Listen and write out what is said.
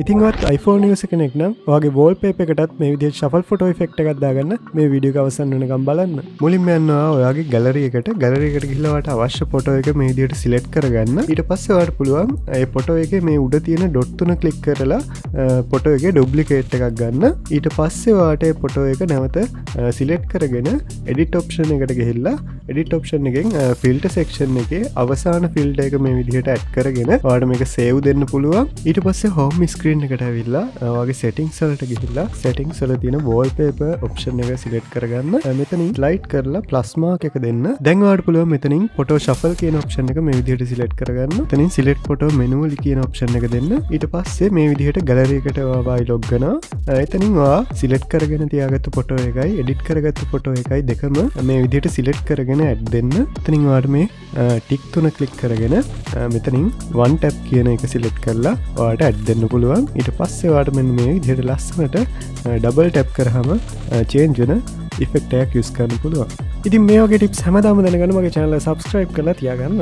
ඉතින්වත් iPhone යස කෙනෙක් නම් වගේ වෝල්පේප එකටත් මේ විදිහට ශෆල් ෆොටෝ ඉෆෙක්ට් එකක් දාගන්න මේ වීඩියෝ එක අවසන් වෙනකම් බලන්න. මුලින්ම යනවා ඔයාගේ ගැලරි එකට. ගැලරි එකට ගිහලා ඔයාලට අවශ්‍ය ෆොටෝ එක මේ විදිහට සිලෙක්ට් කරගන්න. ඊට පස්සේ ඔයාලට පුළුවන් ඒ ෆොටෝ එකේ මේ උඩ තියෙන ඩොට් තුන ක්ලික් කරලා ෆොටෝ එකේ ඩුප්ලිකේට් එකක් ගන්න. ඊට පස්සේ ඔයාලට ඒ ෆොටෝ එක නැවත සිලෙක්ට් කරගෙන එඩිට් ඔප්ෂන් එකට ගිහිල්ලා එඩිට් ඔප්ෂන් එකෙන් ෆිල්ටර් සෙක්ෂන් එකේ අවසාන ෆිල්ටර් එක මේ විදිහට ඇඩ් කරගෙන ඔයාලට මේක සේව් දෙන්න පුළුවන්. ඊට පස්සේ හෝම් ස්ක්‍රීන් එකට ඇවිල්ලා ඔයාගේ සෙටින්ග්ස් වලට ගිහිල්ලා සෙටින්ග්ස් වල තියෙන වෝල්පේපර් ඔප්ෂන් එක සිලෙක්ට් කරගන්න. මෙතනින් ස්ලයිඩ් කරලා ප්ලස් මාක් එක දෙන්න. දැන් ඔයාලට පුළුවන් මෙතනින් ෆොටෝ ෂෆල් කියන ඔප්ෂන් එක මේ විදිහට සිලෙක්ට් කරගන්න. එතනින් සිලෙක්ට් ෆොටෝ මැනුවලි කියන ඔප්ෂන් එක දෙන්න. ඊට පස්සේ මේ විදිහට ගැලරි එකට ඔයාලා ලොග් වෙනවා. එතනින් ඔයා සිලෙක්ට් කරගෙන තියාගත්තු ෆොටෝ එකයි එඩිට් කරගත්තු ෆොටෝ එකයි දෙකම මේ විදිහට සිලෙක්ට් කරගෙන ඇඩ් දෙන්න. එතනින් ඔයාලට මේ ටික් තුන ක්ලික් කරගෙන මෙතනින් one tap කියන එක සිලෙක්ට් කරලා ඔයාලට ඇඩ් දෙන්න පුළුවන්. ඊට පස්සේ ඔයාලට මෙන්න මේ විදිහට ලස්සනට ඩබල් ටැප් කරාම චේන්ජ් වෙන ඉෆෙක්ට් එකක් යූස් කරන්න පුළුවන්. ඉතින් මේ වගේ ටිප්ස් හැමදාම දැනගන්න මගේ channel එක subscribe කරලා තියාගන්න.